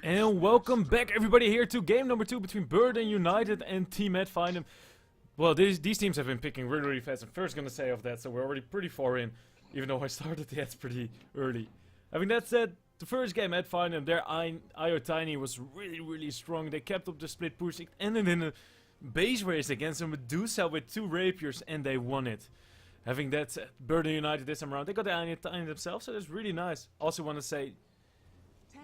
And welcome back everybody here to game number 2 between Burden United and Team Ad Finem. Well, these teams have been picking really fast. I'm first gonna say of that, so we're already pretty far in, even though I started the ads pretty early. Having that said, the first game Ad Finem, their IO Tiny was really strong. They kept up the split push, it ended in a base race against a Medusa with 2 rapiers and they won it. Having that said, Burden United this time around, they got the IO Tiny themselves, so that's really nice. Also want to say,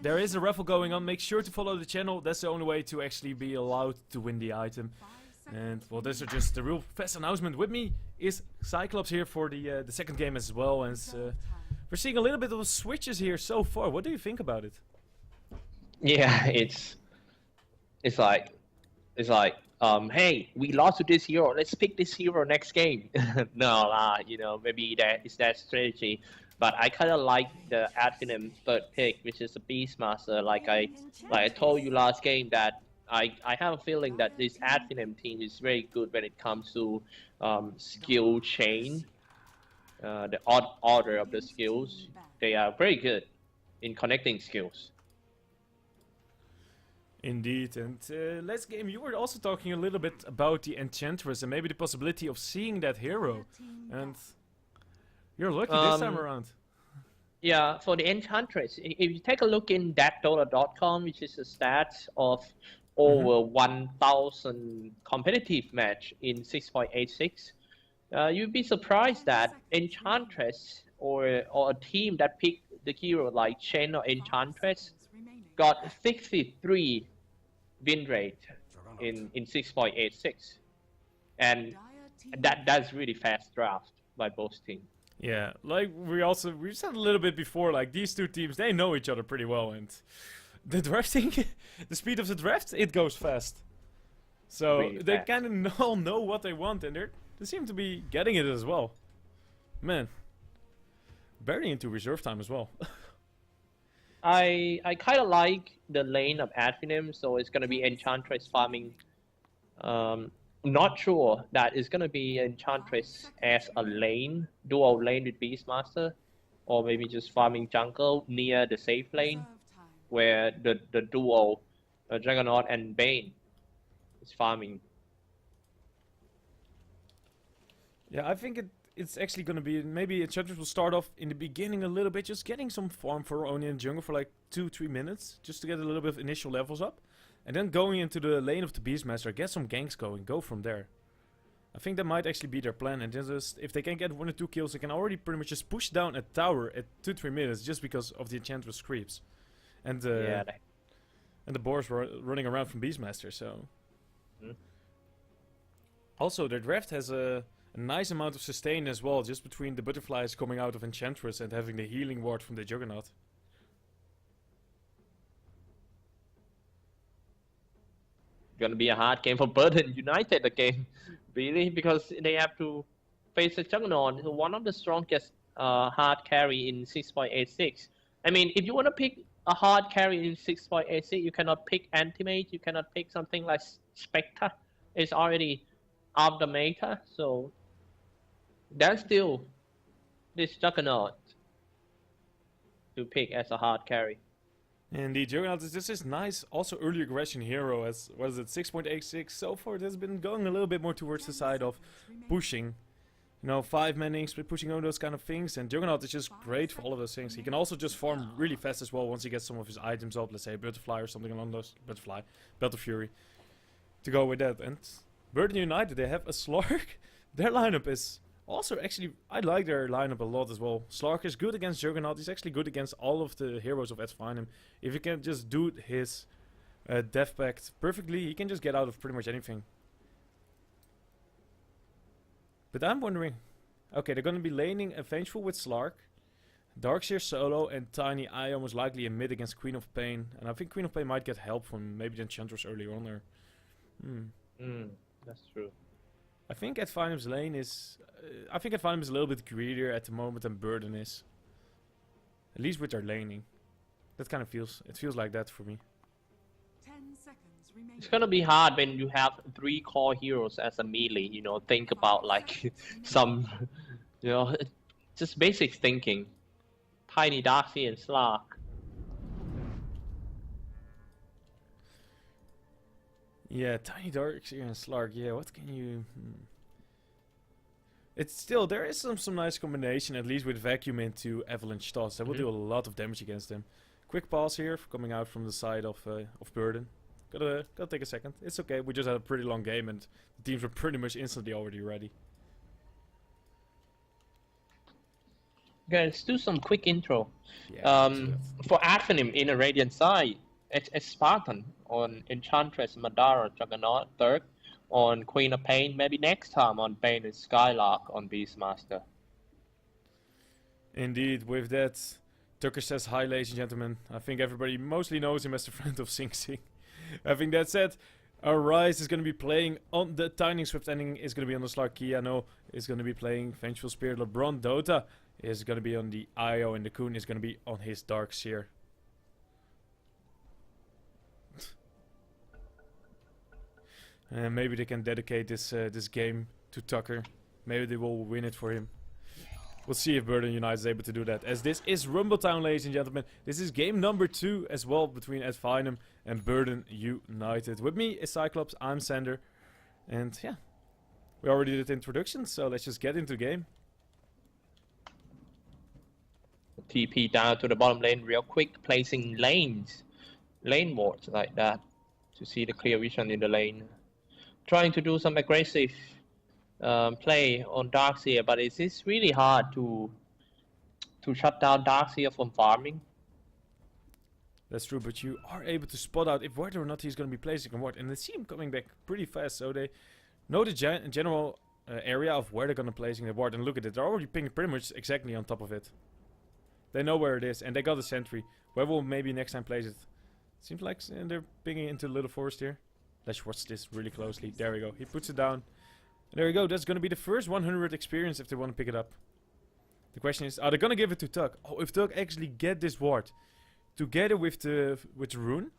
there is a raffle going on. Make sure to follow the channel. That's the only way to actually be allowed to win the item. And well, this is just the real fast announcement. With me is Cyclops here for the second game as well. And we're seeing a little bit of switches here so far. What do you think about it? Yeah, it's like hey, we lost to this hero. Let's pick this hero next game. No, you know, maybe that strategy. But I kind of like the Ad Finem third pick, which is the Beastmaster. Like I told you last game that I have a feeling that this Ad Finem team is very good when it comes to skill chain, the odd order of the skills. They are very good in connecting skills. Indeed, and last game you were also talking a little bit about the Enchantress and maybe the possibility of seeing that hero. And you're lucky this time around. Yeah, for the Enchantress, if you take a look in thatdota.com, which is a stats of over 1,000 competitive match in 6.86, you'd be surprised that Enchantress or a team that picked the hero like Chain or Enchantress got 63 win rate in 6.86, and that's really fast draft by both teams. Yeah, like we said a little bit before, like these two teams, they know each other pretty well, and the drafting, the speed of the draft, it goes fast. So really they kind of all know what they want, and they seem to be getting it as well. Man, barely into reserve time as well. I kind of like the lane of Ad Finem, so it's gonna be Enchantress farming. Not sure that it's gonna be Enchantress as a lane, dual lane with Beastmaster, or maybe just farming jungle near the safe lane, where the duo Juggernaut and Bane is farming. Yeah, I think it's actually gonna be, maybe Enchantress will start off in the beginning a little bit, just getting some farm for Oni in jungle for like 2-3 minutes, just to get a little bit of initial levels up. And then going into the lane of the Beastmaster, get some ganks going, go from there. I think that might actually be their plan, and then just, if they can get 1 or 2 kills, they can already pretty much just push down a tower at 2-3 minutes just because of the Enchantress creeps. And and the boars were running around from Beastmaster, so... Also, their draft has a nice amount of sustain as well, just between the butterflies coming out of Enchantress and having the healing ward from the Juggernaut. Gonna be a hard game for Burden United again, really, because they have to face a Juggernaut, one of the strongest hard carry in 6.86. I mean, if you want to pick a hard carry in 6.86, you cannot pick Antimate, you cannot pick something like Spectre. It's already out the meta, so that's still this Juggernaut to pick as a hard carry. And the Juggernaut is this nice, also early aggression hero, as, what is it, 6.86, so far it has been going a little bit more towards the side of pushing. You know, 5-manning, split pushing, all those kind of things, and Juggernaut is just great for all of those things. He can also just farm really fast as well once he gets some of his items up, let's say Butterfly or something along those, Butterfly, Belt of Fury, to go with that. And Burden United, they have a Slark. Their lineup is also actually, I like their lineup a lot as well. Slark is good against Juggernaut, he's actually good against all of the heroes of Ad Finem. If he can just do his Death Pact perfectly, he can just get out of pretty much anything. But I'm wondering, okay, they're gonna be laning a Vengeful with Slark, Darkseer solo, and Tiny IO most likely a mid against Queen of Pain. And I think Queen of Pain might get help from maybe the Enchantress earlier on there. That's true. I think Ad Finem's lane is... I think Ad Finem is a little bit greedier at the moment than Burden is. At least with their laning. That kind of feels... It feels like that for me. 10 seconds remaining. It's gonna be hard when you have 3 core heroes as a melee, you know, think about like some, you know, just basic thinking. Tiny, Darcy, and Slark. Yeah, Tiny Dark here and Slark. Yeah, what can you... It's still, there is some nice combination, at least with Vacuum into Avalanche Toss. That will do a lot of damage against him. Quick pause here, coming out from the side of Burden. Gotta take a second. It's okay, we just had a pretty long game and the teams were pretty much instantly already ready. Okay, let's do some quick intro. Yeah, let's do that. For Ad Finem in a Radiant side, it's Spartan on Enchantress, Madara, Juggernaut, Third. On Queen of Pain, maybe next time on Bane and Skylark on Beastmaster. Indeed, with that, Tucker says hi, ladies and gentlemen. I think everybody mostly knows him as the friend of Sing Sing. Having that said, Arise is going to be playing on the Tiny Swift ending, is going to be on the Slark. Kiano is going to be playing Vengeful Spirit. LeBron Dota is going to be on the Io, and the Kun is going to be on his Dark Seer. And maybe they can dedicate this this game to Tucker. Maybe they will win it for him. We'll see if Burden United is able to do that. As this is Rumbletown, ladies and gentlemen. This is game number 2 as well between Ad Finem and Burden United. With me is Cyclops, I'm Sander. And yeah, we already did the introduction, so let's just get into the game. TP down to the bottom lane real quick, placing lane wards like that to see the clear vision in the lane. Trying to do some aggressive play on Darkseer, but it's really hard to shut down Darkseer from farming. That's true, but you are able to spot out if whether or not he's going to be placing a ward, and they see him coming back pretty fast, so they know the general area of where they're going to placing the ward, and look at it, they're already pinging pretty much exactly on top of it. They know where it is, and they got a sentry. Where will maybe next time place it? Seems like they're pinging into the little forest here. Let's watch this really closely. There we go. He puts it down. And there we go. That's going to be the first 100 experience if they want to pick it up. The question is, are they going to give it to Tug? Oh, if Tug actually get this ward together with the rune,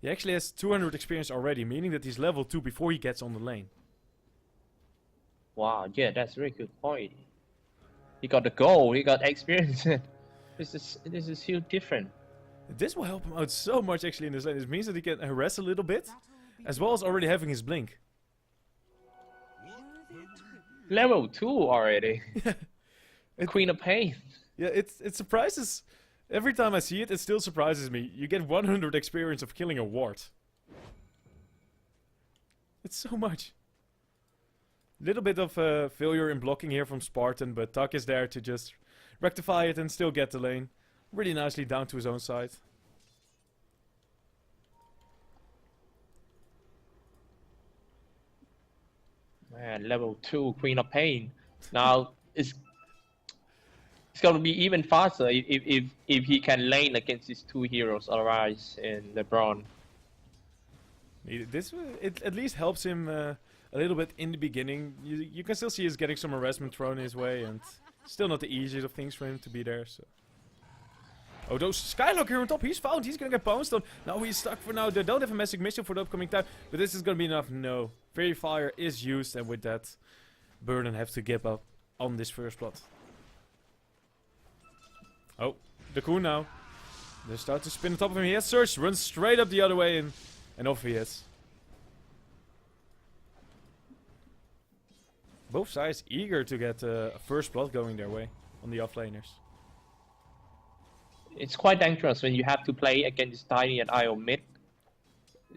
he actually has 200 experience already, meaning that he's level 2 before he gets on the lane. Wow, yeah, that's a very good point. He got the goal, he got experience. This is huge different. This will help him out so much actually in this lane. It means that he can harass a little bit, as well as already having his blink. Level 2 already. Queen of Pain. Yeah, it surprises. Every time I see it, it still surprises me. You get 100 experience of killing a ward. It's so much. Little bit of failure in blocking here from Spartan, but Tuck is there to just rectify it and still get the lane. Really nicely down to his own side. Man, level 2 Queen of Pain. Now it's going to be even faster if he can lane against these two heroes, Arise and LeBron. It at least helps him a little bit in the beginning. You can still see he's getting some harassment thrown his way, and still not the easiest of things for him to be there. So. Oh, those Skylark here on top, he's found, he's gonna get bounced on. Now he's stuck for now. They don't have a massive mission for the upcoming time, but this is gonna be enough. No. Fairy Fire is used, and with that, Burden have to give up on this first plot. Oh, the Kun now. They start to spin on top of him. He has Surge, runs straight up the other way, and off he is. Both sides eager to get a first plot going their way on the offlaners. It's quite dangerous when you have to play against Tiny and Io mid.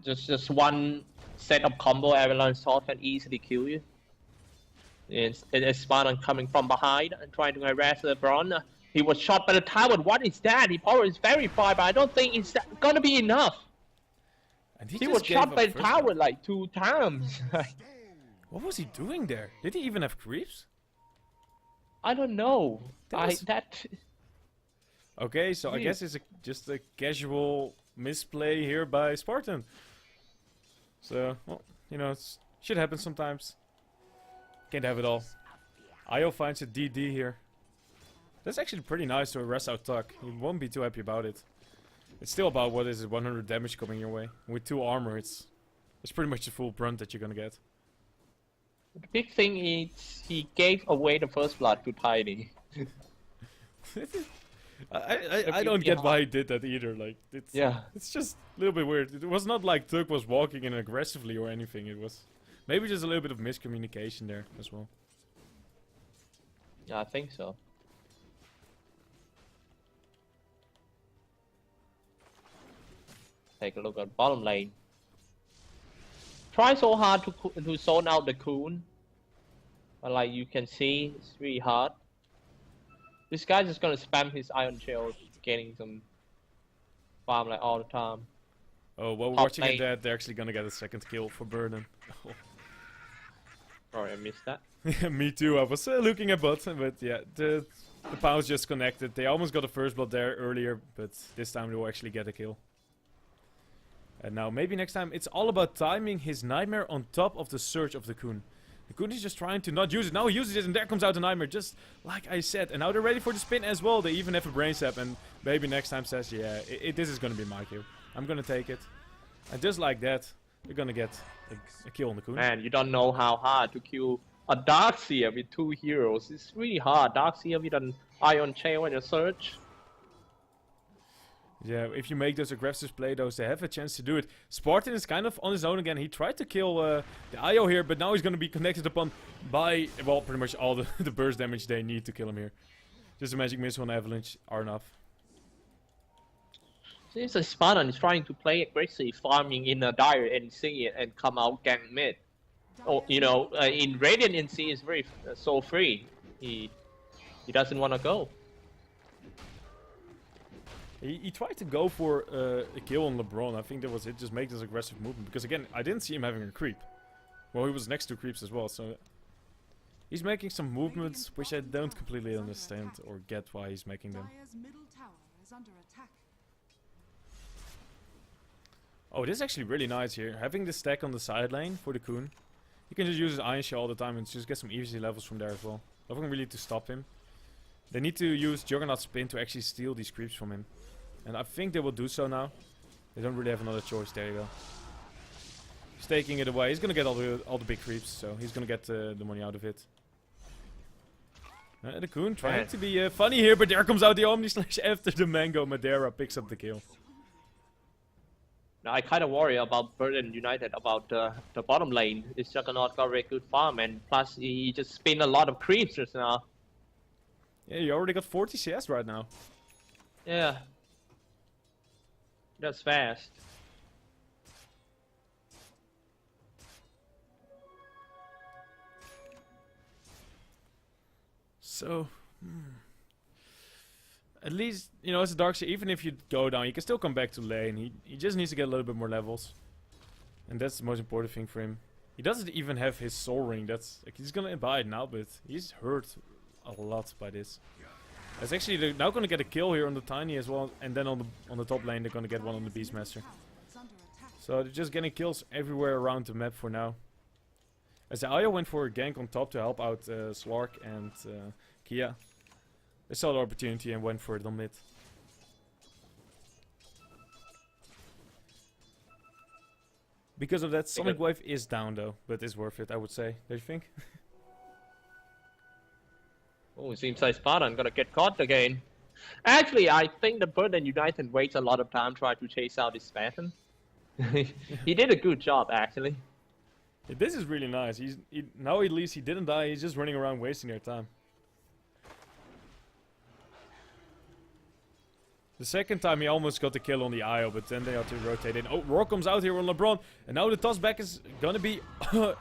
Just one set of combo Avalanche Sword can easily kill you. It's Spartan coming from behind and trying to harass LeBron. He was shot by the tower. What is that? He power is very far, but I don't think it's gonna be enough. And he was shot by the tower like 2 times. What was he doing there? Did he even have creeps? I don't know. Okay, so I guess it's just a casual misplay here by Spartan. So, well, you know, shit happens sometimes. Can't have it all. Io finds a DD here. That's actually pretty nice to arrest out Tuck. He won't be too happy about it. It's still about, what is it, 100 damage coming your way. With 2 armor, it's pretty much the full brunt that you're gonna get. The big thing is he gave away the first blood to Tiny. I don't get why he did that either. Like, Yeah. it's just a little bit weird. It was not like Tug was walking in aggressively or anything. It was maybe just a little bit of miscommunication there as well. Yeah, I think so. Take a look at bottom lane. Try so hard to zone out the Coon, but like you can see, it's really hard. This guy's just gonna spam his Iron Shells, getting some farm like all the time. Oh, well, Top watching it lane. that they're actually gonna get a second kill for Burden. Sorry, I missed that. Me too. I was looking at bot, but yeah, the pounds just connected. They almost got the first blood there earlier, but this time they will actually get a kill. And now maybe next time it's all about timing his Nightmare on top of the surge of the Coon. The Coon is just trying to not use it. Now he uses it and there comes out the Nightmare, just like I said. And now they're ready for the spin as well. They even have a brain sap and maybe next time says, yeah, this is going to be my kill. I'm going to take it. And just like that, they're going to get a kill on the Coon. Man, you don't know how hard to kill a Darkseer with 2 heroes. It's really hard. Darkseer with an Iron Chain and a Surge. Yeah, if you make those aggressive play those, they have a chance to do it. Spartan is kind of on his own again. He tried to kill the IO here, but now he's going to be connected upon by, well, pretty much all the burst damage they need to kill him here. Just a Magic Missile and Avalanche are enough. Seems like Spartan is trying to play aggressive, farming in a dire NC and come out gang mid. Oh, you know, in Radiant NC is very so free. He doesn't want to go. He tried to go for a kill on LeBron. I think that was it. Just make this aggressive movement. Because again, I didn't see him having a creep. Well, he was next to creeps as well. So he's making some movements which I don't completely understand or get why he's making them. Dire's middle tower is under attack. Oh, this is actually really nice here. Having the stack on the side lane for the Coon. You can just use his Iron Shell all the time and just get some easy levels from there as well. Nothing really to stop him. They need to use Juggernaut Spin to actually steal these creeps from him. And I think they will do so now. They don't really have another choice. There you go. He's taking it away. He's gonna get all the big creeps, so he's gonna get the money out of it. The Coon trying to be funny here, but there comes out the Omni Slash after the Mango. Madeira picks up the kill. Now I kind of worry about Burden United, about the bottom lane. It's Juggernaut got a very good farm, and plus he just spin a lot of creeps just now. Yeah, you already got 40 CS right now. Yeah. That's fast. So, at least, you know, as a Darkseer, even if you go down, you can still come back to lane. He just needs to get a little bit more levels. And that's the most important thing for him. He doesn't even have his Soul Ring. That's like, he's gonna buy it now, but he's hurt a lot by this. It's actually, they're now gonna get a kill here on the Tiny as well, and then on the top lane they're gonna get one on the Beastmaster. So they're just getting kills everywhere around the map for now. As the Io went for a gank on top to help out Slark and Kia. They saw the opportunity and went for it on mid. Because of that, Sonic Wave is down though, but it's worth it, I would say. Don't you think? Oh, it seems like Spartan gonna get caught again. Actually, I think the Burden United wastes a lot of time trying to chase out this Spartan. He did a good job, actually. Yeah, this is really nice. Now at least he didn't die, he's just running around wasting their time. The second time he almost got the kill on the IO, but then they had to rotate in. Oh, Roar comes out here on LeBron. And now the toss back is gonna be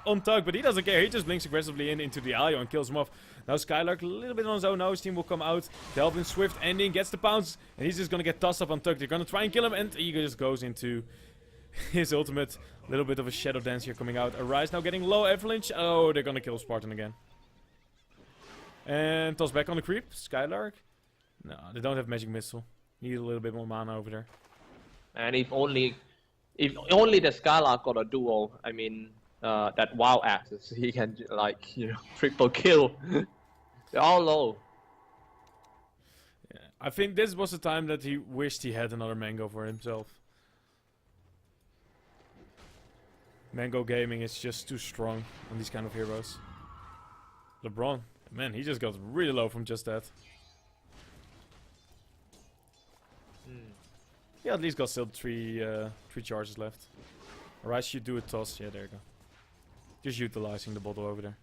on Tug, but he doesn't care. He just blinks aggressively into the IO and kills him off. Now Skylark a little bit on his own. Now his team will come out to help him. Swift ending, gets the pounce. And he's just gonna get tossed up on Tug. They're gonna try and kill him, and he just goes into his ultimate. A little bit of a shadow dance here coming out. Arise now getting low. Avalanche. Oh, they're gonna kill Spartan again. And toss back on the creep. Skylark. No, they don't have Magic Missile. Need a little bit more mana over there. And if only the Skylark got a duo, I mean, that wild axis, he can like, you know, triple kill. They're all low. Yeah, I think this was the time that he wished he had another Mango for himself. Mango gaming is just too strong on these kind of heroes. LeBron, man, he just got really low from just that. Yeah, at least got still three charges left. Alright, should do a toss. Yeah, there you go. Just utilizing the bottle over there.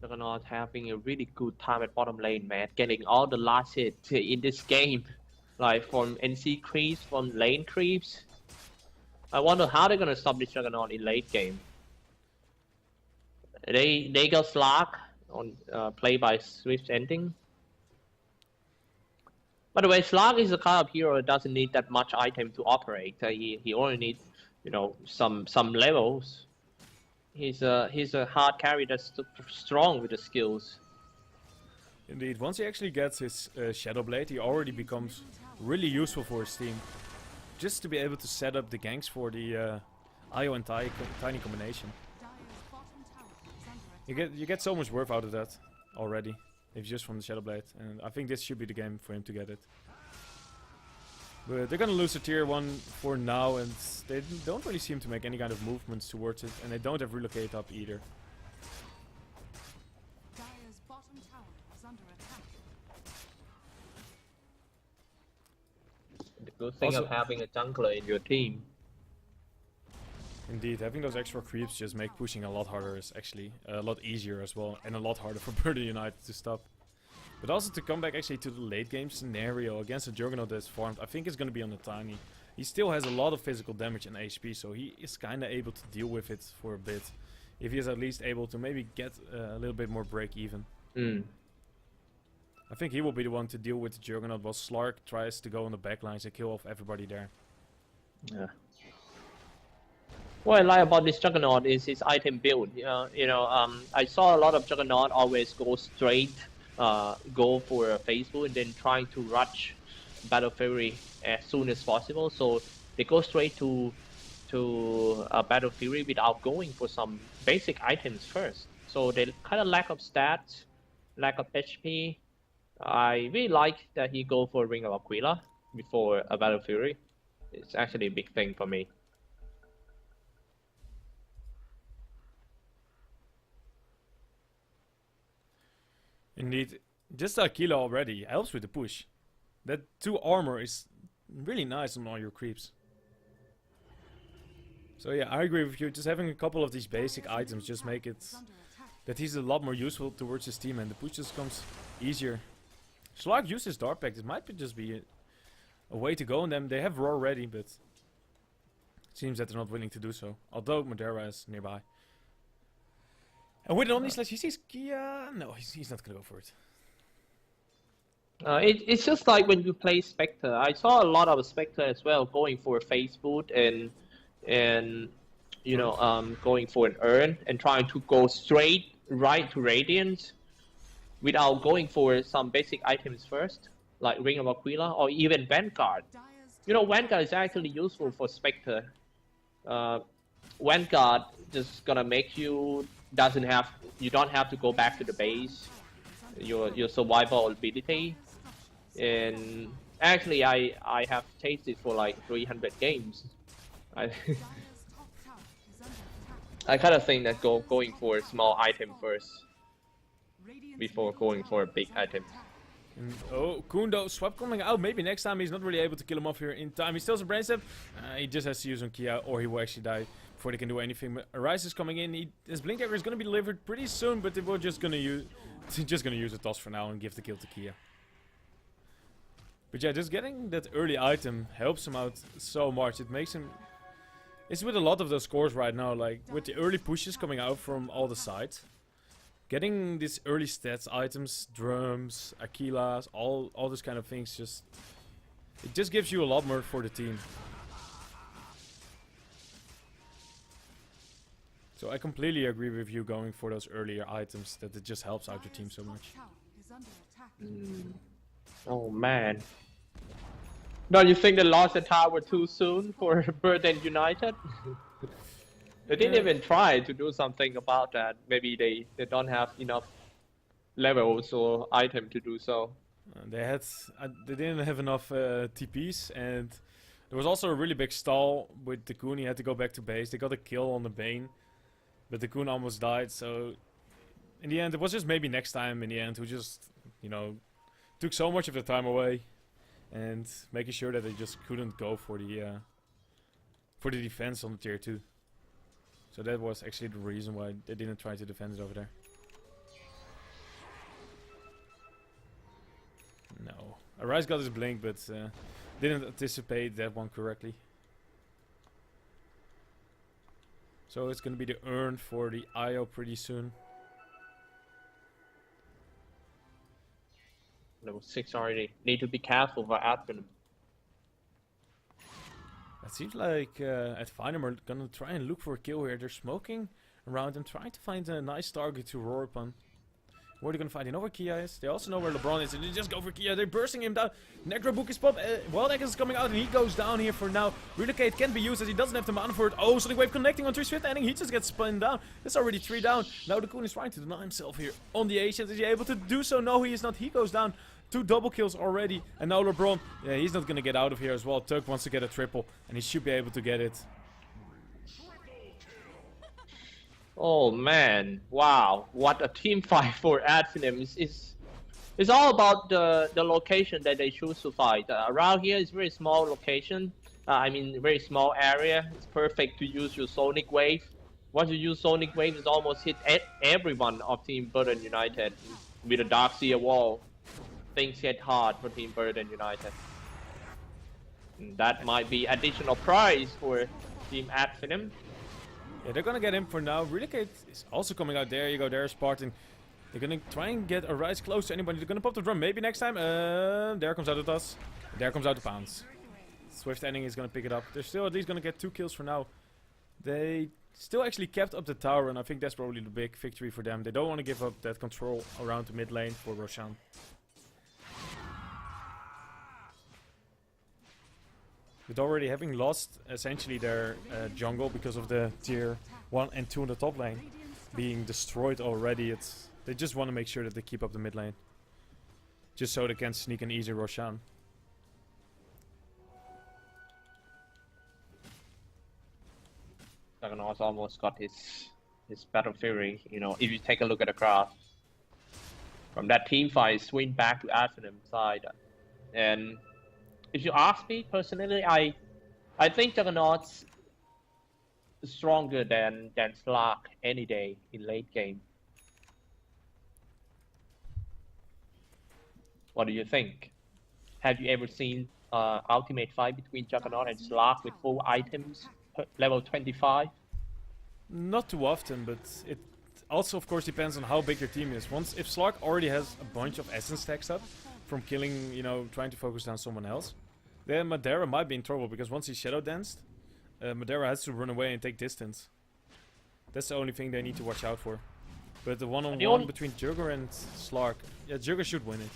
Juggernaut having a really good time at bottom lane, man. Getting all the last hit in this game. Like from NC creeps, from lane creeps. I wonder how they're gonna stop this Juggernaut in late game. They got Slark on play by Swift ending. By the way, Slark is the kind of hero that doesn't need that much item to operate. He only needs, you know, some levels. He's a hard carry that's strong with the skills. Indeed, once he actually gets his Shadow Blade, he already becomes really useful for his team. Just to be able to set up the ganks for the IO and Tiny combination. You get so much worth out of that already, if just from the Shadow Blade, and I think this should be the game for him to get it. But they're gonna lose a tier 1 for now, and they don't really seem to make any kind of movements towards it, and they don't have relocate up either. Dire's bottom tower is under attack. The good thing Also- of having a jungler in your team. Indeed, having those extra creeps just make pushing a lot harder, is actually a lot easier as well, and a lot harder for Burden United to stop. But also to come back actually to the late game scenario against a Juggernaut that's farmed, I think it's going to be on the Tiny. He still has a lot of physical damage and HP, so he is kind of able to deal with it for a bit. If he is at least able to maybe get a little bit more break even. I think he will be the one to deal with the Juggernaut while Slark tries to go on the backlines and kill off everybody there. Yeah. What I like about this Juggernaut is his item build. I saw a lot of Juggernaut always go straight, go for a Facebook and then trying to rush Battle Fury as soon as possible. So they go straight to Battle Fury without going for some basic items first. So they kind of lack of stats, lack of HP. I really like that he go for Ring of Aquila before a Battle Fury. It's actually a big thing for me. Indeed, just Aquila already helps with the push. That 2 armor is really nice on all your creeps. So yeah, I agree with you. Just having a couple of these basic items just make it that he's a lot more useful towards his team, and the push just comes easier. Slark uses Dark Pact. It might just be a way to go on them. They have Roar ready, but it seems that they're not willing to do so. Although Madeira is nearby. And with an Omni Slash, he sees Kia. No, he's not gonna go for it. It's just like when you play Spectre. I saw a lot of Spectre as well going for Phase Boot and going for an Urn and trying to go straight right to Radiant without going for some basic items first, like Ring of Aquila or even Vanguard. Vanguard is actually useful for Spectre. Vanguard just gonna make you you don't have to go back to the base. Your survival ability, and actually I have tasted for like 300 games. I kind of think that going for a small item first before going for a big item. Oh, Kundo swap coming out. Maybe next time he's not really able to kill him off here in time. He still has a brain step. He just has to use on Kia, or he will actually die before they can do anything. But Arise is coming in. His Blink Dagger is going to be delivered pretty soon, but they were just going to use a toss for now and give the kill to Kia. But yeah, just getting that early item helps him out so much. It makes him... It's with a lot of those scores right now, like with the early pushes coming out from all the sides. Getting these early stats items, drums, Aquilas, all those kind of things, it just gives you a lot more for the team. So I completely agree with you going for those earlier items, that it just helps out your team so much. Oh man. Don't you think they lost the tower too soon for Burden United? They didn't even try to do something about that. Maybe they don't have enough levels or item to do so. They didn't have enough TPs, and there was also a really big stall with the Kun. He had to go back to base. They got a kill on the Bane, but the Kun almost died. So in the end, it was just maybe next time. In the end, who just took so much of the time away. and making sure that they just couldn't go for the defense on the tier 2. So that was actually the reason why they didn't try to defend it over there. No. Arise got his blink, but didn't anticipate that one correctly. So it's gonna be the urn for the IO pretty soon. Level 6 already. Need to be careful for Ad Finem. It seems like Ad Finem are gonna try and look for a kill here. They're smoking around and trying to find a nice target to roar upon. Where are they gonna find? They know where Kia is. They also know where LeBron is. And they just go for Kia. They're bursting him down. Necrobook is popped. Wild Egg is coming out and he goes down here for now. Relocate can be used as he doesn't have the mana for it. Oh, Sonic Wave connecting on 3 Swift Ending. He just gets spun down. It's already 3 down. Now the Coon is trying to deny himself here on the Asians. Is he able to do so? No, he is not. He goes down. 2 double kills already. And now LeBron, yeah, he's not gonna get out of here as well. Tug wants to get a triple and he should be able to get it. Oh man, wow, what a team fight for Ad Finem. It's all about the location that they choose to fight. Around here is very small location, I mean very small area. It's perfect to use your Sonic Wave. Once you use Sonic Wave, it's almost hit everyone of Team Burden United. With a Darkseer wall, things get hard for Team Burden United. And that might be additional prize for Team Ad Finem. Yeah, they're gonna get him for now. Relocate is also coming out. There you go, there's Spartan. They're gonna try and get a rise close to anybody. They're gonna pop the drum maybe next time. There comes out the toss. There comes out the pounce. Swift Ending is gonna pick it up. They're still at least gonna get 2 kills for now. They still actually kept up the tower, and I think that's probably the big victory for them. They don't want to give up that control around the mid lane for Roshan. With already having lost essentially their jungle because of the tier 1 and 2 in the top lane being destroyed already, they just want to make sure that they keep up the mid lane. Just so they can sneak an easy Roshan. Juggernaut's almost got his Battle Fury, you know, if you take a look at the graph. From that team fight, swing back to Ad Finem side. And if you ask me personally, I think Juggernaut's stronger than Slark any day in late game. What do you think? Have you ever seen ultimate fight between Juggernaut and Slark with full items, level 25? Not too often, but it also of course depends on how big your team is. If Slark already has a bunch of essence stacks up from killing, you know, trying to focus down someone else, then Madara might be in trouble, because once he's shadow danced, Madara has to run away and take distance. That's the only thing they need to watch out for. But the one-on-one between Jugger and Slark, yeah, Jugger should win it.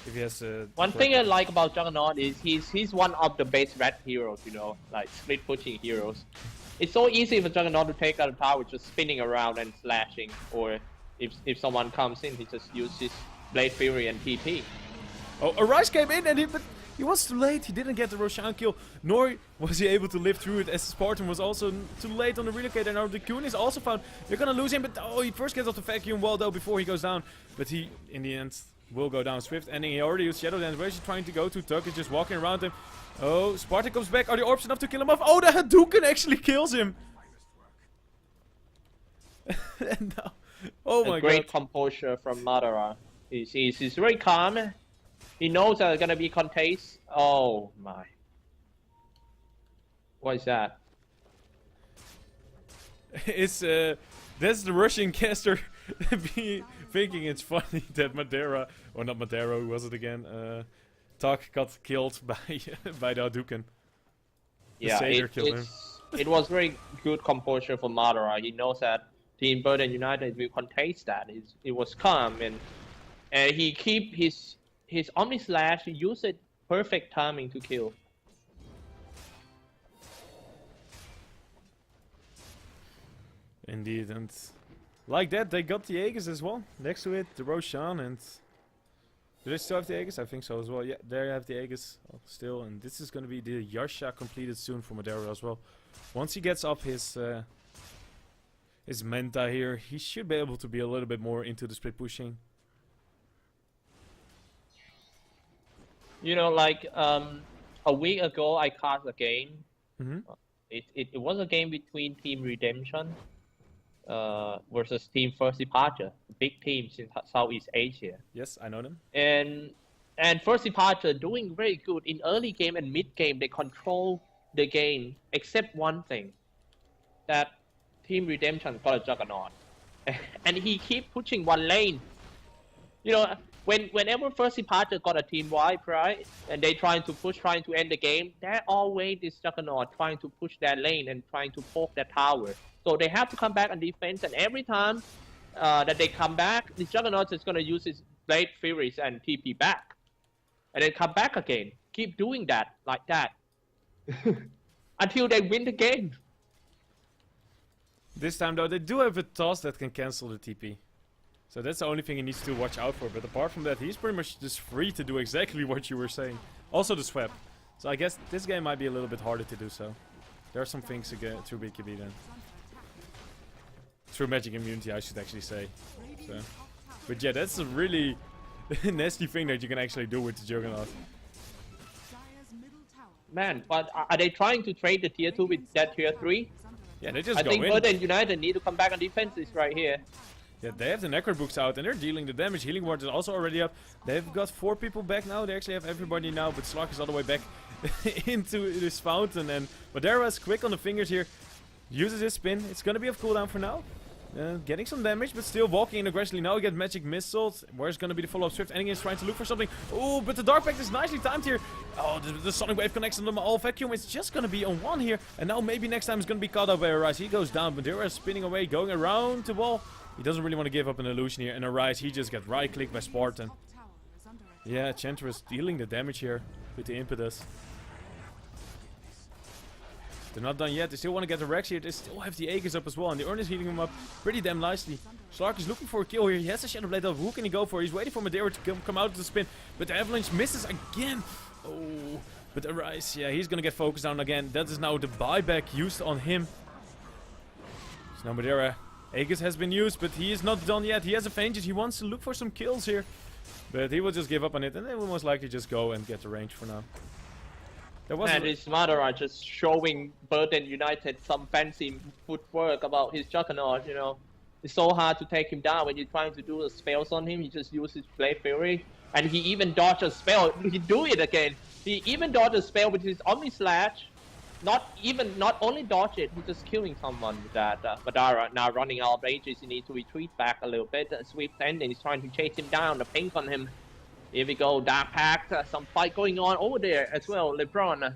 If he has one thing I like about Juggernaut is he's one of the base red heroes, you know, like split pushing heroes. It's so easy for Juggernaut to take out a tower just spinning around and slashing, or if someone comes in, he just uses Blade Fury and TP. Oh, Arise came in and but he was too late. He didn't get the Roshan kill, nor was he able to live through it, as Spartan was also too late on the relocate. And now the Coon is also found. They're gonna lose him, but oh, he first gets off the vacuum wall though before he goes down. But he, in the end, will go down. Swift Ending. He already used Shadow Dance. Where's he trying to go to? Tuck is just walking around him. Oh, Spartan comes back. Are the orbs enough to kill him off? Oh, the Hadouken actually kills him. And now, oh my god. Great composure from Madara. He's very calm. He knows that it's gonna be contest. Oh my. What is that? It's that's the Russian caster thinking it's funny that Madara, or not Madara, who was it again? Tak got killed by by the Hadouken. Yeah, it was very good composure for Madara. He knows that Team Burden United will contest that. It was calm, and he keep his Omni Slash, use it perfect timing to kill. Indeed, and like that, they got the Aegis as well. Next to it, the Roshan, and do they still have the Aegis? I think so as well. Yeah, there you have the Aegis still, and this is going to be the Yasha completed soon for Madara as well. Once he gets up his Menta here, he should be able to be a little bit more into the split pushing. You know, like a week ago, I cast a game. Mm-hmm. It was a game between Team Redemption versus Team First Departure, big teams in Southeast Asia. Yes, I know them. And First Departure doing very good in early game and mid game. They control the game, except one thing, that Team Redemption got a Juggernaut, and he keep pushing one lane. You know, whenever First Departure got a team wipe, right, and they trying to end the game, they're always this Juggernaut trying to push that lane and trying to poke that tower. So they have to come back on defense, and every time that they come back, the Juggernaut is going to use his Blade Furies and TP back, and then come back again. Keep doing that like that until they win the game. This time though, they do have a toss that can cancel the TP. So that's the only thing he needs to watch out for. But apart from that, he's pretty much just free to do exactly what you were saying. Also the swap. So I guess this game might be a little bit harder to do so. There are some things again through BKB then. Through magic immunity, I should actually say. So. But yeah, that's a really nasty thing that you can actually do with the Juggernaut. Man, but are they trying to trade the tier 2 with that tier 3? Yeah, they just I go think in. Bird and United need to come back on defenses right here. Yeah, they have the Necro books out and they're dealing the damage. Healing ward is also already up. They've got 4 people back now. They actually have everybody now, but Slark is all the way back into this fountain. And Madera is quick on the fingers here. Uses his spin. It's gonna be off cooldown for now. Getting some damage, but still walking in aggressively. Now we get magic missiles. Where's gonna be the follow-up Swift? Ending is trying to look for something. Oh, but the Dark Pact is nicely timed here. Oh, the Sonic Wave connects on the all vacuum. It's just gonna be on one here. And now maybe next time it's gonna be caught up by Arise. He goes down. Madera is spinning away, going around the wall. He doesn't really want to give up an illusion here. And Arise, he just got right-clicked by Spartan. Yeah, Enchantress dealing the damage here with the impetus. They're not done yet. They still want to get the Rex here. They still have the Aegis up as well. And the Urn is healing him up pretty damn nicely. Slark is looking for a kill here. He has a Shadow Blade up. Who can he go for? He's waiting for Madera to come out of the spin. But the Avalanche misses again. Oh, but Arise, yeah, he's going to get focused on again. That is now the buyback used on him. So now Madera, Aegis has been used, but he is not done yet. He has a Vengeance. He wants to look for some kills here. But he will just give up on it. And they will most likely just go and get the range for now. And his mother are just showing Bird and United some fancy footwork about his Juggernaut, you know. It's so hard to take him down when you're trying to do the spells on him. He just uses Blade Fury. And he even dodged a spell. He do it again. He even dodged a spell with his Omni Slash. Not only dodge it, he's just killing someone with that. Madara now running out of ages. He needs to retreat back a little bit. Swift Ending is trying to chase him down. The pink on him. Here we go, Dark Pact, some fight going on over there as well. LeBron,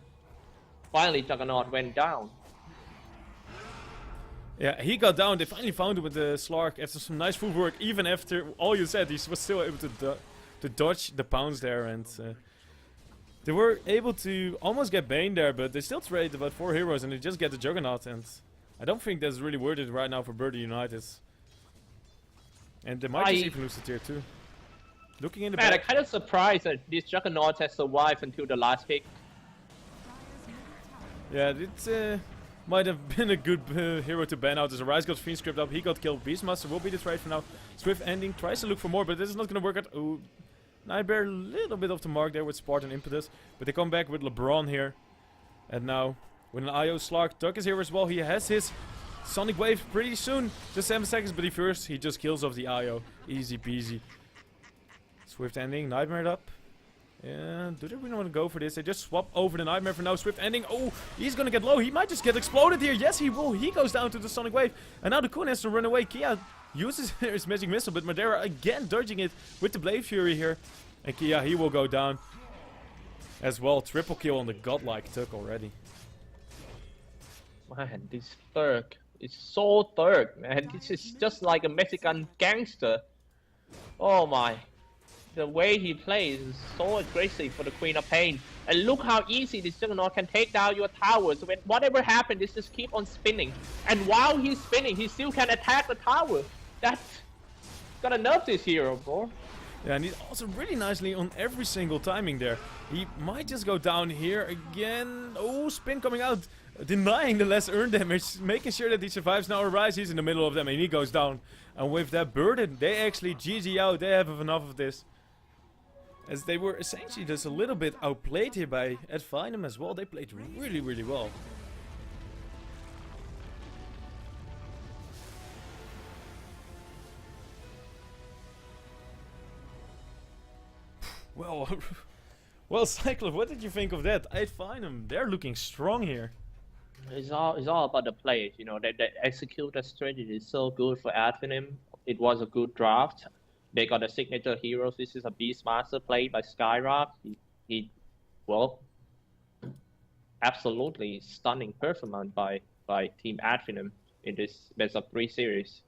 finally Juggernaut went down. Yeah, he got down. They finally found him with the Slark after some nice footwork. Even after all you said, he was still able to dodge the pounds there. And they were able to almost get Bane there, but they still trade about 4 heroes and they just get the Juggernaut. And I don't think that's really worth it right now for Birdie United. And they might just even lose the tier 2. Looking in the back. I'm kind of surprised that this Juggernaut has survived until the last pick. Yeah, it might have been a good hero to ban out. As Arise got Fiend script up, he got killed. Beastmaster will be the trade for now. Swift Ending tries to look for more, but this is not going to work out. Oh, Nightbear a little bit off the mark there with Spartan Impetus. But they come back with LeBron here. And now, with an IO Slark, Duck is here as well. He has his Sonic Wave pretty soon. Just 7 seconds, but he just kills off the IO. Easy peasy. Swift Ending, Nightmare up. Yeah, do they really want to go for this? They just swap over the Nightmare for now. Swift Ending. Oh, he's gonna get low. He might just get exploded here. Yes, he will. He goes down to the Sonic Wave. And now the Kun has to run away. Kia uses his Magic Missile, but Madera again dodging it with the Blade Fury here. And Kia, he will go down as well. Triple kill on the Godlike Tuck already. Man, this Thurg is so Thurg, man. This is just like a Mexican gangster. Oh my. The way he plays is so aggressive for the Queen of Pain. And look how easy this Juggernaut can take down your towers. When whatever happens, this just keep on spinning. And while he's spinning, he still can attack the tower. That's gonna nerf this hero, bro. Yeah, and he's also really nicely on every single timing there. He might just go down here again. Oh, spin coming out. Denying the less earn damage. Making sure that he survives. Now Arise, he's in the middle of them and he goes down. And with that burden, they actually GG out. They have enough of this. as they were essentially just a little bit outplayed here by Ad Finem as well. They played really, really well. Well, well, Cyclops, what did you think of that? Ad Finem, they're looking strong here. It's all about the players, you know, that execute the strategy is so good for Ad Finem. It was a good draft. They got a signature heroes. This is a Beastmaster played by Skyrock. He well, absolutely stunning performance by Team Ad Finem in this best of 3 series.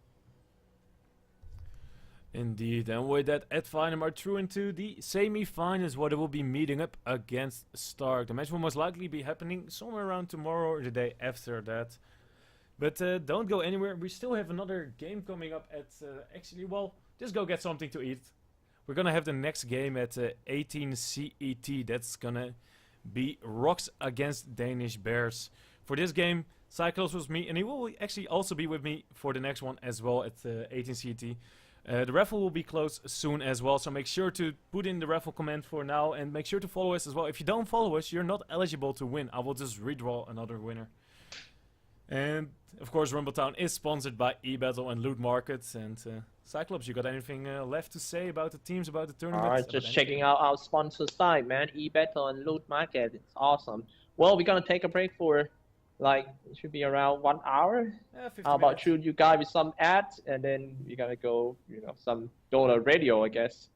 Indeed, and with that, Ad Finem are through into the semi-finals where they will be meeting up against Stark. The match will most likely be happening somewhere around tomorrow or the day after that. But don't go anywhere, we still have another game coming up at, actually, well, just go get something to eat. We're gonna have the next game at 18 CET, that's gonna be Rocks against Danish Bears. For this game, Cyclops was me, and he will actually also be with me for the next one as well at 18 CET. The raffle will be closed soon as well, so make sure to put in the raffle comment for now and make sure to follow us as well. If you don't follow us, you're not eligible to win. I will just redraw another winner. And of course, Rumbletown is sponsored by eBattle and Loot Markets. And Cyclops, you got anything left to say about the teams, about the tournament? Alright, just checking out our sponsor site, man. eBattle and Loot Market. It's awesome. Well, we're gonna take a break for like it should be around 1 hour. Yeah, 50 How about minutes. shoot you guys with some ads, and then we're gonna go, you know, some dollar radio, I guess.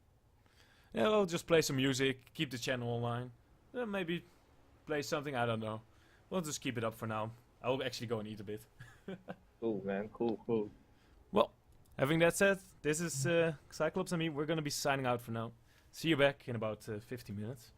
Yeah, we'll just play some music, keep the channel online. Maybe play something, I don't know. We'll just keep it up for now. I will actually go and eat a bit. Cool, man. Cool. Well, having that said, this is Cyclops and me. We're gonna be signing out for now. See you back in about 50 minutes.